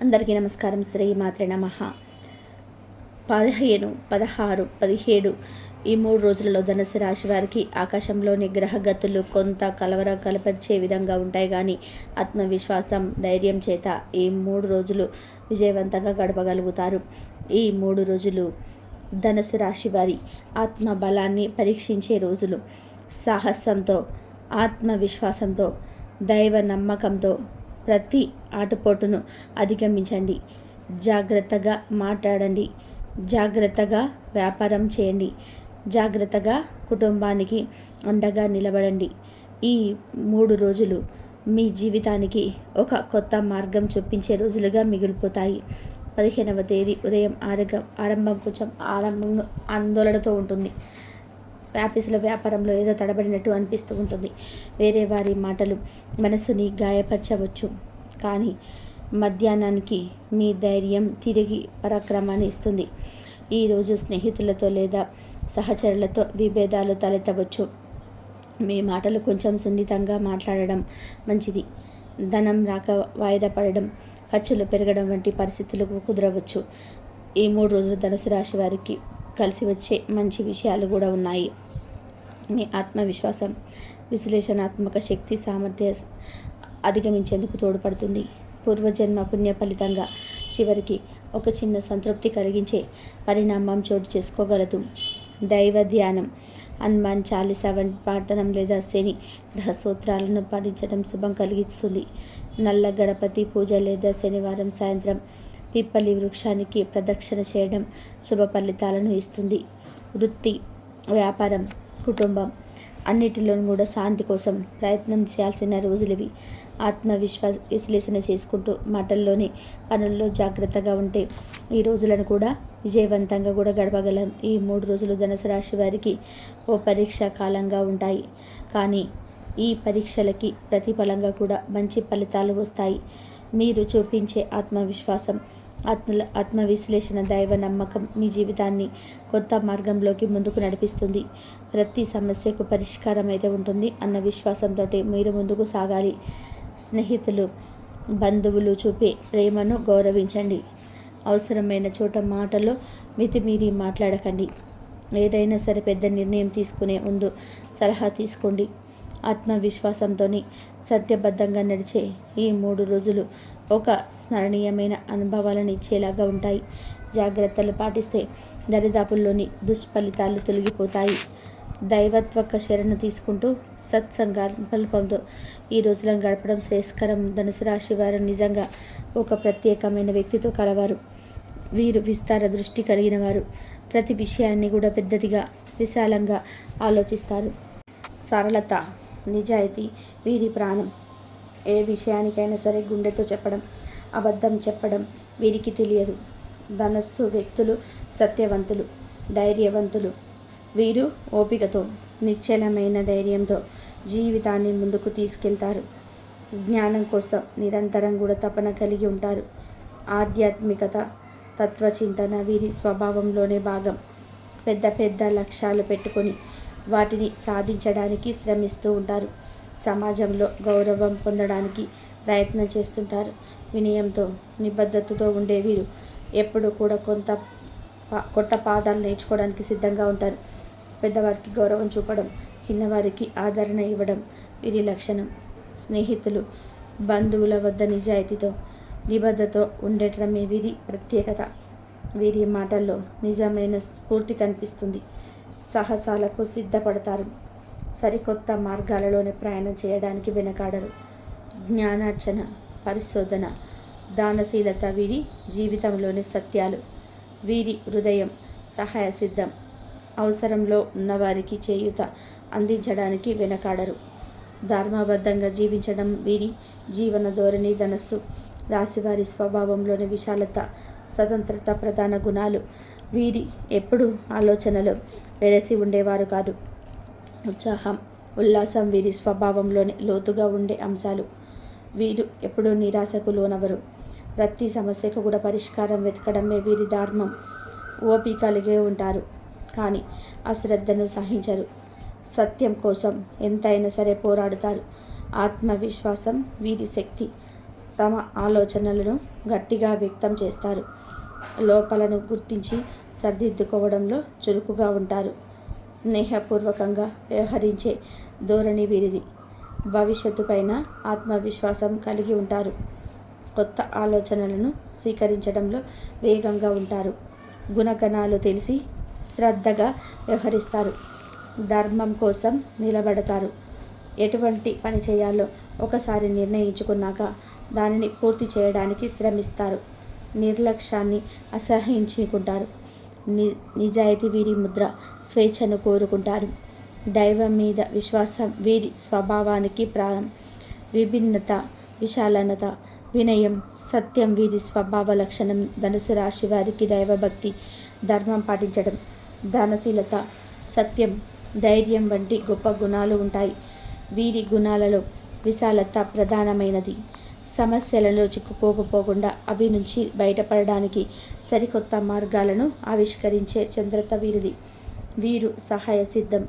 అందరికీ నమస్కారం. శ్రీ మాత్రే నమః. 15, 16, 17 ఈ 3 రోజులలో ధనుసు రాశి వారికి ఆకాశంలోని గ్రహగతులు కొంత కలవరపరిచే విధంగా ఉంటాయి. కానీ ఆత్మవిశ్వాసం, ధైర్యం చేత ఈ 3 రోజులు విజయవంతంగా గడపగలుగుతారు. ఈ 3 రోజులు ధనుసు రాశి వారి ఆత్మ బలాన్ని పరీక్షించే రోజులు. సాహసంతో, ఆత్మవిశ్వాసంతో, దైవ నమ్మకంతో ప్రతి ఆటుపోటును అధిగమించండి. జాగ్రత్తగా మాట్లాడండి, జాగ్రత్తగా వ్యాపారం చేయండి, జాగ్రత్తగా కుటుంబానికి అండగా నిలబడండి. ఈ 3 రోజులు మీ జీవితానికి ఒక కొత్త మార్గం చూపించే రోజులుగా మిగిలిపోతాయి. 15వ తేదీ ఉదయం ఆరంభం కొంచెం ఆందోళనతో ఉంటుంది. ఆఫీసులో వ్యాపారంలో ఏదో తడబడినట్టు అనిపిస్తూ ఉంటుంది. వేరే వారి మాటలు మనసుని గాయపరచవచ్చు. కానీ మధ్యాహ్నానికి మీ ధైర్యం తిరిగి పరాక్రమాన్ని ఇస్తుంది. ఈరోజు స్నేహితులతో లేదా సహచరులతో విభేదాలు తలెత్తవచ్చు. మీ మాటలు కొంచెం సున్నితంగా మాట్లాడడం మంచిది. ధనం రాక వాయిదా పడడం, ఖర్చులు పెరగడం వంటి పరిస్థితులు కుదరవచ్చు. ఈ 3 రోజులు ధనుసు రాశి వారికి కలిసి వచ్చే మంచి విషయాలు కూడా ఉన్నాయి. మీ ఆత్మవిశ్వాసం, విశ్లేషణాత్మక శక్తి, సామర్థ్య అధిగమించేందుకు తోడ్పడుతుంది. పూర్వజన్మ పుణ్య ఫలితంగా చివరికి ఒక చిన్న సంతృప్తి కలిగించే పరిణామం చోటు చేసుకోగలదు. దైవ ధ్యానం, హనుమాన్ చాలీసా వంటి పాఠనం లేదా శని గ్రహ సూత్రాలను పాటించడం శుభం కలిగిస్తుంది. నల్ల గణపతి పూజ లేదా శనివారం సాయంత్రం పిప్పలి వృక్షానికి ప్రదక్షిణ చేయడం శుభ ఫలితాలను ఇస్తుంది. వృత్తి, వ్యాపారం, కుటుంబం అన్నిటిలోనూ కూడా శాంతి కోసం ప్రయత్నం చేయాల్సిన రోజులివి. విశ్లేషణ చేసుకుంటూ మాటల్లోని పనుల్లో జాగ్రత్తగా ఉంటే ఈ రోజులను కూడా విజయవంతంగా కూడా గడపగలం. ఈ 3 రోజులు ధనుసు రాశి వారికి ఓ పరీక్షా కాలంగా ఉంటాయి. కానీ ఈ పరీక్షలకి ప్రతిఫలంగా కూడా మంచి ఫలితాలు వస్తాయి. మీరు చూపించే ఆత్మవిశ్వాసం, ఆత్మవిశ్లేషణ, దైవ నమ్మకం మీ జీవితాన్ని కొత్త మార్గంలోకి ముందుకు నడిపిస్తుంది. ప్రతి సమస్యకు పరిష్కారం అయితే ఉంటుంది అన్న విశ్వాసంతో మీరు ముందుకు సాగాలి. స్నేహితులు, బంధువులు చూపే ప్రేమను గౌరవించండి. అవసరమైన చోట మాటలో మితిమీరి మాట్లాడకండి. ఏదైనా సరే పెద్ద నిర్ణయం తీసుకునే ముందు సలహా తీసుకోండి. ఆత్మవిశ్వాసంతో సత్యబద్ధంగా నడిచే ఈ 3 రోజులు ఒక స్మరణీయమైన అనుభవాలను ఇచ్చేలాగా ఉంటాయి. జాగ్రత్తలు పాటిస్తే దరిదాపుల్లోని దుష్ఫలితాలు తొలగిపోతాయి. దైవత్వక శరణు తీసుకుంటూ సత్సంకల్పంతో ఈ రోజులను గడపడం శ్రేయస్కరం. ధనుసు రాశి వారు నిజంగా ఒక ప్రత్యేకమైన వ్యక్తితో కలవారు. వీరు విస్తార దృష్టి కలిగిన వారు. ప్రతి విషయాన్ని కూడా పెద్దదిగా, విశాలంగా ఆలోచిస్తారు. సరళత, నిజాయితీ వీరి ప్రాణం. ఏ విషయానికైనా సరే గుండెతో చెప్పడం, అబద్ధం చెప్పడం వీరికి తెలియదు. ధనస్సు వ్యక్తులు సత్యవంతులు, ధైర్యవంతులు. వీరు ఓపికతో, నిశ్చలమైన ధైర్యంతో జీవితాన్ని ముందుకు తీసుకెళ్తారు. జ్ఞానం కోసం నిరంతరం కూడా తపన కలిగి ఉంటారు. ఆధ్యాత్మికత, తత్వచింతన వీరి స్వభావంలోనే భాగం. పెద్ద పెద్ద లక్ష్యాలు పెట్టుకొని వాటిని సాధించడానికి శ్రమిస్తూ ఉంటారు. సమాజంలో గౌరవం పొందడానికి ప్రయత్నం చేస్తుంటారు. వినయంతో, నిబద్ధతతో ఉండే వీరు ఎప్పుడు కూడా కొత్త పాఠాలు నేర్చుకోవడానికి సిద్ధంగా ఉంటారు. పెద్దవారికి గౌరవం చూపడం, చిన్నవారికి ఆదరణ ఇవ్వడం వీరి లక్షణం. స్నేహితులు, బంధువుల వద్ద నిజాయితీతో, నిబద్ధతతో ఉండటమే వీరి ప్రత్యేకత. వీరి మాటల్లో నిజమైన స్ఫూర్తి కనిపిస్తుంది. సాహసాలకు సిద్ధపడతారు. సరికొత్త మార్గాలలోనే ప్రయాణం చేయడానికి వెనకాడరు. జ్ఞానార్జన, పరిశోధన, దానశీలత వీరి జీవితంలోని సత్యాలు. వీరి హృదయం సహాయ సిద్ధం. అవసరంలో ఉన్నవారికి చేయూత అందించడానికి వెనకాడరు. ధర్మబద్ధంగా జీవించడం వీరి జీవన ధోరణి. ధనస్సు రాశివారి స్వభావంలోని విశాలత, స్వతంత్రత ప్రధాన గుణాలు. వీరి ఎప్పుడు ఆలోచనలో వెరసి ఉండేవారు కాదు. ఉత్సాహం, ఉల్లాసం వీరి స్వభావంలోని లోతుగా ఉండే అంశాలు. వీరు ఎప్పుడూ నిరాశకు లోనవరు. ప్రతి సమస్యకు కూడా పరిష్కారం వెతకడమే వీరి ధర్మం. ఓపిక కలిగి ఉంటారు, కానీ అశ్రద్ధను సహించరు. సత్యం కోసం ఎంతైనా సరే పోరాడుతారు. ఆత్మవిశ్వాసం వీరి శక్తి. తమ ఆలోచనలను గట్టిగా వ్యక్తం చేస్తారు. లోపాలను గుర్తించి సరిదిద్దుకోవడంలో చురుకుగా ఉంటారు. స్నేహపూర్వకంగా వ్యవహరించే ధోరణి వీరిది. భవిష్యత్తుపైన ఆత్మవిశ్వాసం కలిగి ఉంటారు. కొత్త ఆలోచనలను స్వీకరించడంలో వేగంగా ఉంటారు. గుణగణాలు తెలిసి శ్రద్ధగా వ్యవహరిస్తారు. ధర్మం కోసం నిలబడతారు. ఎటువంటి పని చేయాలో ఒకసారి నిర్ణయించుకున్నాక దానిని పూర్తి చేయడానికి శ్రమిస్తారు. నిర్లక్ష్యాన్ని అసహించుకుంటారు. నిజాయితీ వీరి ముద్ర. స్వేచ్ఛను కోరుకుంటారు. దైవం మీద విశ్వాసం వీరి స్వభావానికి ప్రాణం. విభిన్నత, విశాలత, వినయం, సత్యం వీరి స్వభావ లక్షణం. ధనుసు రాశి వారికి దైవభక్తి, ధర్మం పాటించడం, దానశీలత, సత్యం, ధైర్యం వంటి గొప్ప గుణాలు ఉంటాయి. వీరి గుణాలలో విశాలత ప్రధానమైనది. సమస్యలలో చిక్కుకోకపోకుండా అవి నుంచి బయటపడడానికి సరికొత్త మార్గాలను ఆవిష్కరించే చంద్రత వీరిది. వీరు సహాయ సిద్ధం,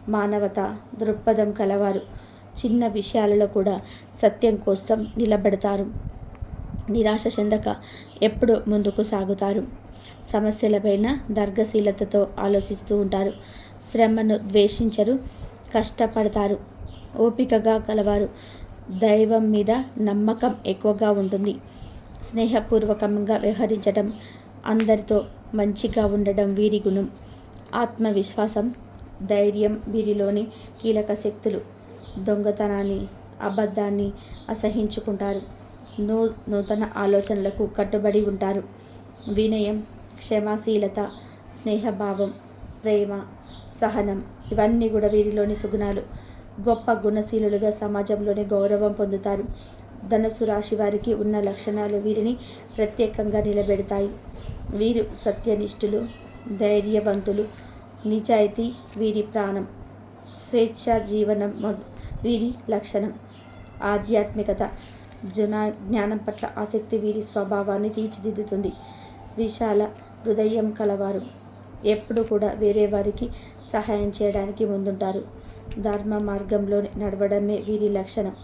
మానవత దృక్పథం కలవారు. చిన్న విషయాలలో కూడా సత్యం కోసం నిలబడతారు. నిరాశ చెందక ఎప్పుడు ముందుకు సాగుతారు. సమస్యలపైన దీర్ఘశీలతతో ఆలోచిస్తూ ఉంటారు. శ్రమను ద్వేషించరు, కష్టపడతారు. ఓపికగా కలవారు. దైవం మీద నమ్మకం ఎక్కువగా ఉంటుంది. స్నేహపూర్వకంగా వ్యవహరించడం, అందరితో మంచిగా ఉండడం వీరి గుణం. ఆత్మవిశ్వాసం, ధైర్యం వీరిలోని కీలక శక్తులు. దొంగతనాన్ని, అబద్ధాన్ని అసహించుకుంటారు. నూతన ఆలోచనలకు కట్టుబడి ఉంటారు. వినయం, క్షమాశీలత, స్నేహభావం, ప్రేమ, సహనం ఇవన్నీ కూడా వీరిలోని సుగుణాలు. గొప్ప గుణశీలులుగా సమాజంలోని గౌరవం పొందుతారు. ధనుసు రాశి వారికి ఉన్న లక్షణాలు వీరిని ప్రత్యేకంగా నిలబెడతాయి. వీరు సత్యనిష్ఠులు, ధైర్యవంతులు, నిజాయితీ వీరి ప్రాణం. స్వేచ్ఛ జీవనం వీరి లక్షణం. ఆధ్యాత్మికత, జ్ఞానం పట్ల ఆసక్తి వీరి స్వభావాన్ని తీర్చిదిద్దుతుంది. విశాల హృదయం కలవారు. ఎప్పుడు కూడా వేరే వారికి సహాయం చేయడానికి ముందుంటారు. ధర్మ మార్గంలో నడవడమే వీరి లక్షణం.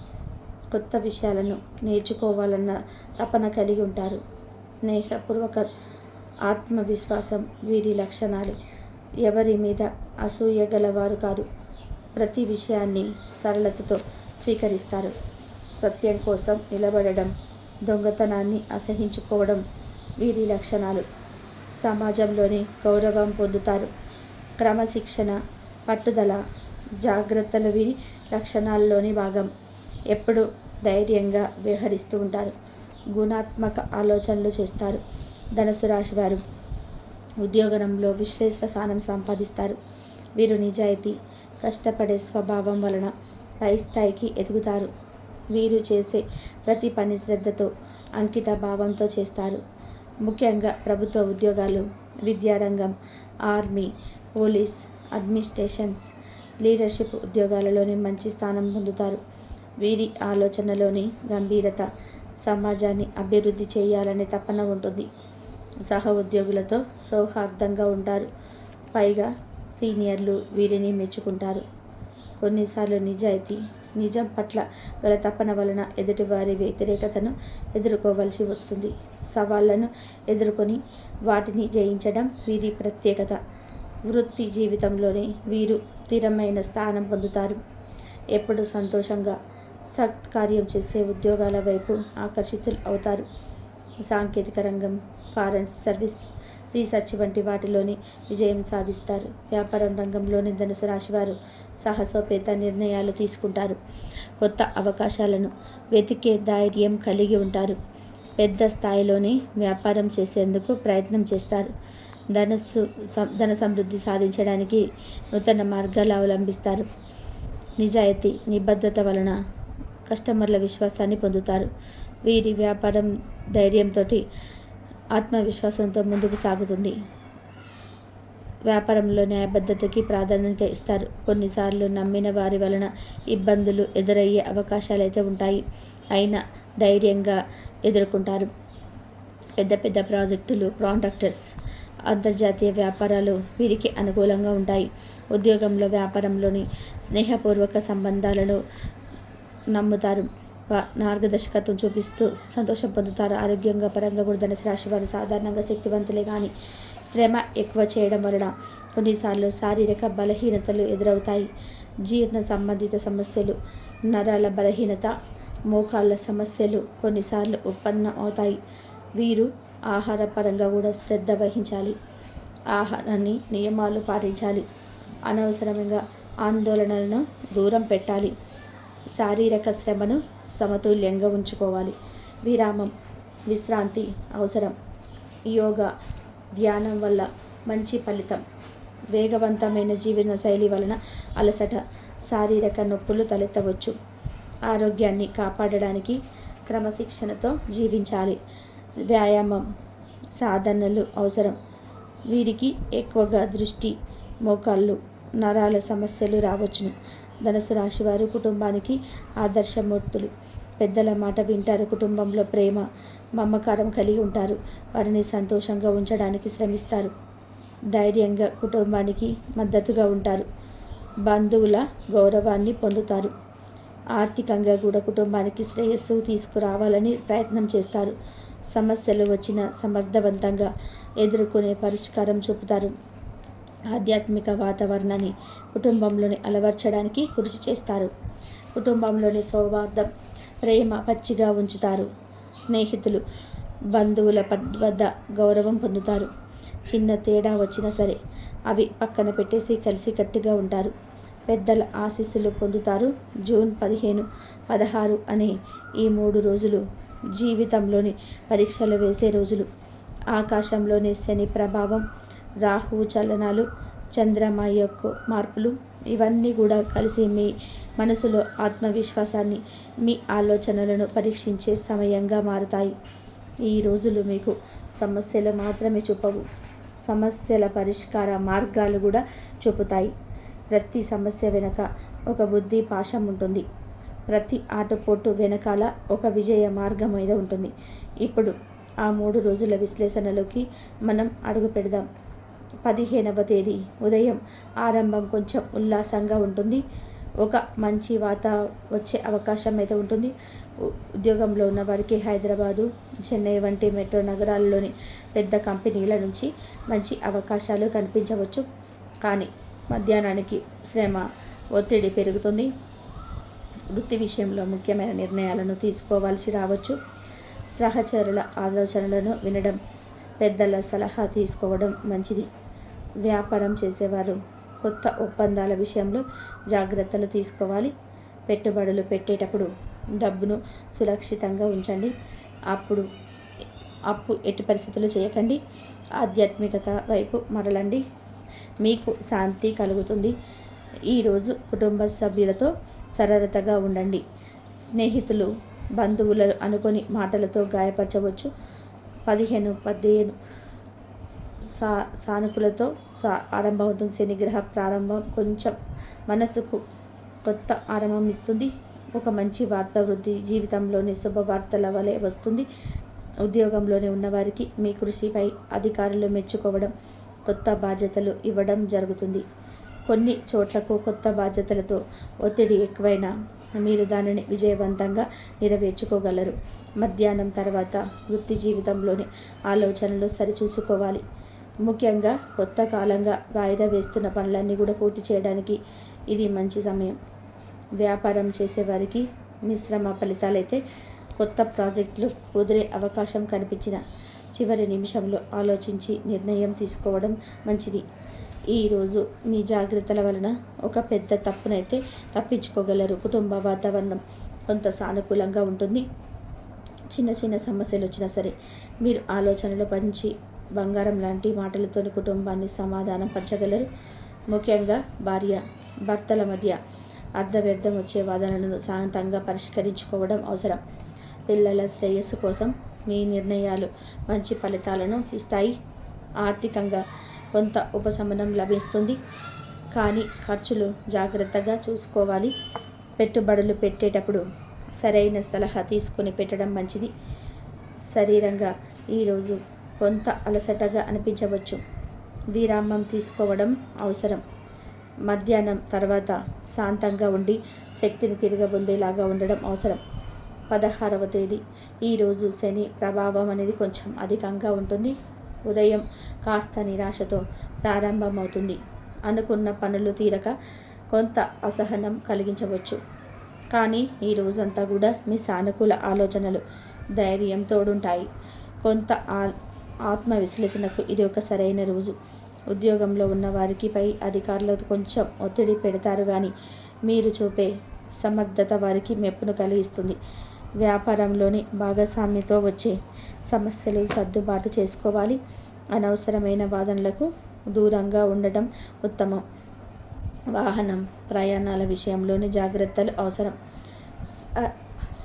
కొత్త విషయాలను నేర్చుకోవాలన్న తపన కలిగి ఉంటారు. స్నేహపూర్వక ఆత్మవిశ్వాసం వీరి లక్షణాలు. ఎవరి మీద అసూయ గలవారు కాదు. ప్రతి విషయాన్ని సరళతతో స్వీకరిస్తారు. సత్యం కోసం నిలబడడం, దొంగతనాన్ని అసహించుకోవడం వీరి లక్షణాలు. సమాజంలోని గౌరవం పొందుతారు. క్రమశిక్షణ, పట్టుదల, జాగ్రత్తలు వీరి లక్షణాల్లోని భాగం. ఎప్పుడు ధైర్యంగా వ్యవహరిస్తూ ఉంటారు. గుణాత్మక ఆలోచనలు చేస్తారు. ధనుసు రాశి వారు ఉద్యోగంలో విశ్లేషణ స్థానం సంపాదిస్తారు. వీరు నిజాయితీ, కష్టపడే స్వభావం వలన పై స్థాయికి ఎదుగుతారు. వీరు చేసే ప్రతి పని శ్రద్ధతో, అంకిత భావంతో చేస్తారు. ముఖ్యంగా ప్రభుత్వ ఉద్యోగాలు, విద్యారంగం, ఆర్మీ, పోలీస్, అడ్మినిస్ట్రేషన్స్, లీడర్షిప్ ఉద్యోగాలలోని మంచి స్థానం పొందుతారు. వీరి ఆలోచనలోని గంభీరత, సమాజాన్ని అభివృద్ధి చేయాలనే తపన ఉంటుంది. సహ ఉద్యోగులతో సౌహార్దంగా ఉంటారు. పైగా సీనియర్లు వీరిని మెచ్చుకుంటారు. కొన్నిసార్లు నిజాయితీ, నిజం పట్ల గల తపన వలన ఎదుటివారి వ్యతిరేకతను ఎదుర్కోవలసి వస్తుంది. సవాళ్లను ఎదుర్కొని వాటిని జయించడం వీరి ప్రత్యేకత. వృత్తి జీవితంలోనే వీరు స్థిరమైన స్థానం పొందుతారు. ఎప్పుడు సంతోషంగా సత్కార్యం చేసే ఉద్యోగాల వైపు ఆకర్షితులు అవుతారు. సాంకేతిక రంగం, ఫారెన్ సర్వీస్, రీసెర్చ్ వంటి వాటిలోని విజయం సాధిస్తారు. వ్యాపారం రంగంలోని ధనుసు రాశివారు సాహసోపేత నిర్ణయాలు తీసుకుంటారు. కొత్త అవకాశాలను వెతికే ధైర్యం కలిగి ఉంటారు. పెద్ద స్థాయిలోనే వ్యాపారం చేసేందుకు ప్రయత్నం చేస్తారు. ధన సమృద్ధి సాధించడానికి నూతన మార్గాలు అవలంబిస్తారు. నిజాయితీ, నిబద్ధత వలన కస్టమర్ల విశ్వాసాన్ని పొందుతారు. వీరి వ్యాపారం ధైర్యంతో, ఆత్మవిశ్వాసంతో ముందుకు సాగుతుంది. వ్యాపారంలో న్యాయబద్ధతకి ప్రాధాన్యత ఇస్తారు. కొన్నిసార్లు నమ్మిన వారి వలన ఇబ్బందులు ఎదురయ్యే అవకాశాలు అయితే ఉంటాయి. అయినా ధైర్యంగా ఎదుర్కొంటారు. పెద్ద పెద్ద ప్రాజెక్టులు, కాంట్రాక్టర్స్, అంతర్జాతీయ వ్యాపారాలు వీరికి అనుకూలంగా ఉంటాయి. ఉద్యోగంలో, వ్యాపారంలోని స్నేహపూర్వక సంబంధాలను నమ్ముతారు. మార్గదర్శకత్వం చూపిస్తూ సంతోషం పొందుతారు. ఆరోగ్యంగా పరంగా కూడా ధనుసు రాశి వారు సాధారణంగా శక్తివంతులే, కానీ శ్రమ ఎక్కువ చేయడం వలన కొన్నిసార్లు శారీరక బలహీనతలు ఎదురవుతాయి. జీర్ణ సంబంధిత సమస్యలు, నరాల బలహీనత, మోకాళ్ళ సమస్యలు కొన్నిసార్లు ఉత్పన్నం అవుతాయి. వీరు ఆహార పరంగా కూడా శ్రద్ధ వహించాలి. ఆహారాన్ని నియమాలు పాటించాలి. అనవసరంగా ఆందోళనలను దూరం పెట్టాలి. శారీరక శ్రమను సమతుల్యంగా ఉంచుకోవాలి. విరామం, విశ్రాంతి అవసరం. యోగా, ధ్యానం వల్ల మంచి ఫలితం. వేగవంతమైన జీవన శైలి వలన అలసట, శారీరక నొప్పులు తలెత్తవచ్చు. ఆరోగ్యాన్ని కాపాడడానికి క్రమశిక్షణతో జీవించాలి. వ్యాయామం, సాధనలు అవసరం. వీరికి ఎక్కువగా దృష్టి, మోకాళ్ళు, నరాల సమస్యలు రావచ్చును. ధనుసు రాశి వారు కుటుంబానికి ఆదర్శమూర్తులు. పెద్దల మాట వింటారు. కుటుంబంలో ప్రేమ, మమకారం కలిగి ఉంటారు. వారిని సంతోషంగా ఉంచడానికి శ్రమిస్తారు. ధైర్యంగా కుటుంబానికి మద్దతుగా ఉంటారు. బంధువుల గౌరవాన్ని పొందుతారు. ఆర్థికంగా కూడా కుటుంబానికి శ్రేయస్సు తీసుకురావాలని ప్రయత్నం చేస్తారు. సమస్యలు వచ్చిన సమర్థవంతంగా ఎదుర్కొనే పరిష్కారం చూపుతారు. ఆధ్యాత్మిక వాతావరణాన్ని కుటుంబంలోని అలవర్చడానికి కృషి చేస్తారు. కుటుంబంలోని సౌహార్దం, ప్రేమ పచ్చిగా ఉంచుతారు. స్నేహితులు, బంధువుల వద్ద గౌరవం పొందుతారు. చిన్న తేడా వచ్చినా సరే అవి పక్కన పెట్టేసి కలిసికట్టుగా ఉంటారు. పెద్దల ఆశీస్సులు పొందుతారు. జూన్ 15, 16 అనే ఈ 3 రోజులు జీవితంలోని పరీక్షలు వేసే రోజులు. ఆకాశంలోని శని ప్రభావం, రాహు చలనాలు, చంద్రమ యొక్క మార్పులు ఇవన్నీ కూడా కలిసి మీ మనసులో ఆత్మవిశ్వాసాన్ని, మీ ఆలోచనలను పరీక్షించే సమయంగా మారుతాయి. ఈ రోజులు మీకు సమస్యలు మాత్రమే చూపవు, సమస్యల పరిష్కార మార్గాలు కూడా చూపుతాయి. ప్రతి సమస్య వెనుక ఒక బుద్ధి పాశం ఉంటుంది. ప్రతి ఆటపోటు వెనకాల ఒక విజయ మార్గం మీద ఉంటుంది. ఇప్పుడు ఆ 3 రోజుల విశ్లేషణలోకి మనం అడుగు పెడదాం. 15వ తేదీ ఉదయం ఆరంభం కొంచెం ఉల్లాసంగా ఉంటుంది. ఒక మంచి వచ్చే అవకాశం అయితే ఉంటుంది. ఉద్యోగంలో ఉన్న వారికి హైదరాబాదు, చెన్నై వంటి మెట్రో నగరాల్లోని పెద్ద కంపెనీల నుంచి మంచి అవకాశాలు కనిపించవచ్చు. కానీ మధ్యాహ్నానికి శ్రమ, ఒత్తిడి పెరుగుతుంది. వృత్తి విషయంలో ముఖ్యమైన నిర్ణయాలను తీసుకోవాల్సి రావచ్చు. సహచరుల ఆలోచనలను వినడం, పెద్దల సలహా తీసుకోవడం మంచిది. వ్యాపారం చేసేవారు కొత్త ఒప్పందాల విషయంలో జాగ్రత్తలు తీసుకోవాలి. పెట్టుబడులు పెట్టేటప్పుడు డబ్బును సురక్షితంగా ఉంచండి. అప్పు ఎట్టి పరిస్థితులు చేయకండి. ఆధ్యాత్మికత వైపు మరలండి. మీకు శాంతి కలుగుతుంది. ఈరోజు కుటుంబ సభ్యులతో సరళతగా ఉండండి. స్నేహితులు, బంధువులు అనుకొని మాటలతో గాయపరచవచ్చు. 15, 17 సానుకూలతో ఆరంభమవుతుంది. శనిగ్రహ ప్రారంభం కొంచెం మనసుకు కొత్త ఆరంభం ఇస్తుంది. ఒక మంచి వార్త వృద్ధి జీవితంలోని శుభవార్తల వలె వస్తుంది. ఉద్యోగంలోనే ఉన్నవారికి మీ కృషిపై అధికారులు మెచ్చుకోవడం, కొత్త బాధ్యతలు ఇవ్వడం జరుగుతుంది. కొన్ని చోట్లకు కొత్త బాధ్యతలతో ఒత్తిడి ఎక్కువైనా మీరు దానిని విజయవంతంగా నెరవేర్చుకోగలరు. మధ్యాహ్నం తర్వాత వృత్తి జీవితంలోని ఆలోచనలు సరిచూసుకోవాలి. ముఖ్యంగా కొత్త కాలంగా వాయిదా వేస్తున్న పనులన్నీ కూడా పూర్తి చేయడానికి ఇది మంచి సమయం. వ్యాపారం చేసేవారికి మిశ్రమ ఫలితాలైతే కొత్త ప్రాజెక్టులు కుదిరే అవకాశం కనిపించిన చివరి నిమిషంలో ఆలోచించి నిర్ణయం తీసుకోవడం మంచిది. ఈరోజు మీ జాగ్రత్తల వలన ఒక పెద్ద తప్పునైతే తప్పించుకోగలరు. కుటుంబ వాతావరణం కొంత సానుకూలంగా ఉంటుంది. చిన్న చిన్న సమస్యలు వచ్చినా సరే మీరు ఆలోచనలు పంచి బంగారం లాంటి మాటలతోని కుటుంబాన్ని సమాధానం పరచగలరు. ముఖ్యంగా భార్య భర్తల మధ్య అర్ధవ్యర్థం వచ్చే వాదనలను శాంతంగా పరిష్కరించుకోవడం అవసరం. పిల్లల శ్రేయస్సు కోసం మీ నిర్ణయాలు మంచి ఫలితాలను ఇస్తాయి. ఆర్థికంగా కొంత ఉపశమనం లభిస్తుంది, కానీ ఖర్చులు జాగ్రత్తగా చూసుకోవాలి. పెట్టుబడులు పెట్టేటప్పుడు సరైన సలహా తీసుకొని పెట్టడం మంచిది. శరీరంగా ఈరోజు కొంత అలసటగా అనిపించవచ్చు. విరామం తీసుకోవడం అవసరం. మధ్యాహ్నం తర్వాత శాంతంగా ఉండి శక్తిని తిరగబొందేలాగా ఉండడం అవసరం. 16వ తేదీ. ఈరోజు శని ప్రభావం అనేది కొంచెం అధికంగా ఉంటుంది. ఉదయం కాస్త నిరాశతో ప్రారంభమవుతుంది. అనుకున్న పనులు తీరక కొంత అసహనం కలిగించవచ్చు. కానీ ఈ రోజంతా కూడా మీ సానుకూల ఆలోచనలు ధైర్యం తోడుంటాయి. కొంత ఆత్మవిశ్లేషణకు ఇది ఒక సరైన రోజు. ఉద్యోగంలో ఉన్న వారికి పై అధికారులతో కొంచెం ఒత్తిడి పెడతారు, కానీ మీరు చూపే సమర్థత వారికి మెప్పును కలిగిస్తుంది. వ్యాపారంలోని భాగస్వామితో వచ్చే సమస్యలు సర్దుబాటు చేసుకోవాలి. అనవసరమైన వాదనలకు దూరంగా ఉండటం ఉత్తమం. వాహనం ప్రయాణాల విషయంలోని జాగ్రత్తలు అవసరం.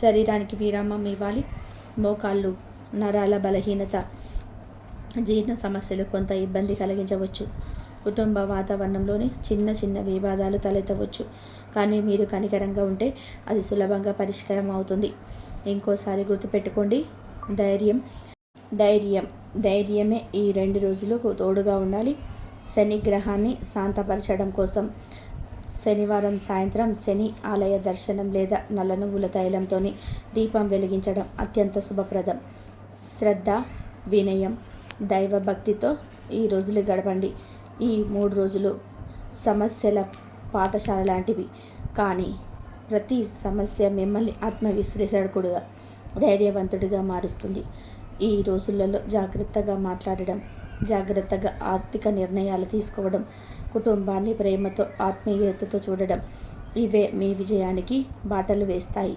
శరీరానికి విరామం ఇవ్వాలి. మోకాళ్ళు నరాల బలహీనత, జీర్ణ సమస్యలు కొంత ఇబ్బంది కలిగించవచ్చు. కుటుంబ వాతావరణంలోని చిన్న చిన్న వివాదాలు తలెత్తవచ్చు, కానీ మీరు కనికరంగా ఉంటే అది సులభంగా పరిష్కారం అవుతుంది. ఇంకోసారి గుర్తుపెట్టుకోండి, ధైర్యమే ఈ 2 రోజులు తోడుగా ఉండాలి. శని గ్రహాన్ని శాంతపరచడం కోసం శనివారం సాయంత్రం శని ఆలయ దర్శనం లేదా నల్ల నువ్వుల తైలంతో దీపం వెలిగించడం అత్యంత శుభప్రదం. శ్రద్ధ, వినయం, దైవభక్తితో ఈ రోజులు గడపండి. ఈ 3 రోజులు సమస్యల పాఠశాల లాంటివి, కానీ ప్రతి సమస్య మిమ్మల్ని ఆత్మవిశ్లేషకుడుగా, ధైర్యవంతుడిగా మారుస్తుంది. ఈ రోజులలో జాగ్రత్తగా మాట్లాడడం, జాగ్రత్తగా ఆర్థిక నిర్ణయాలు తీసుకోవడం, కుటుంబాన్ని ప్రేమతో ఆత్మీయతతో చూడడం, ఇవే మీ విజయానికి బాటలు వేస్తాయి.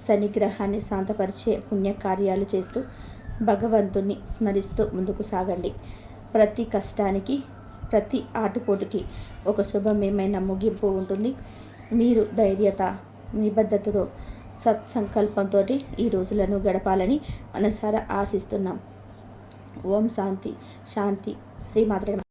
శని గ్రహాన్ని శాంతపరిచే పుణ్యకార్యాలు చేస్తూ భగవంతుణ్ణి స్మరిస్తూ ముందుకు సాగండి. ప్రతి కష్టానికి, ప్రతి ఆటుపోటుకి ఒక శుభమేమైన ముగింపు ఉంటుంది. మీరు ధైర్యత, నిబద్ధతతో, సత్సంకల్పంతో ఈ రోజులను గడపాలని మనసారా ఆశిస్తున్నాం. ఓం శాంతి శాంతి. శ్రీమాత్రే నమః.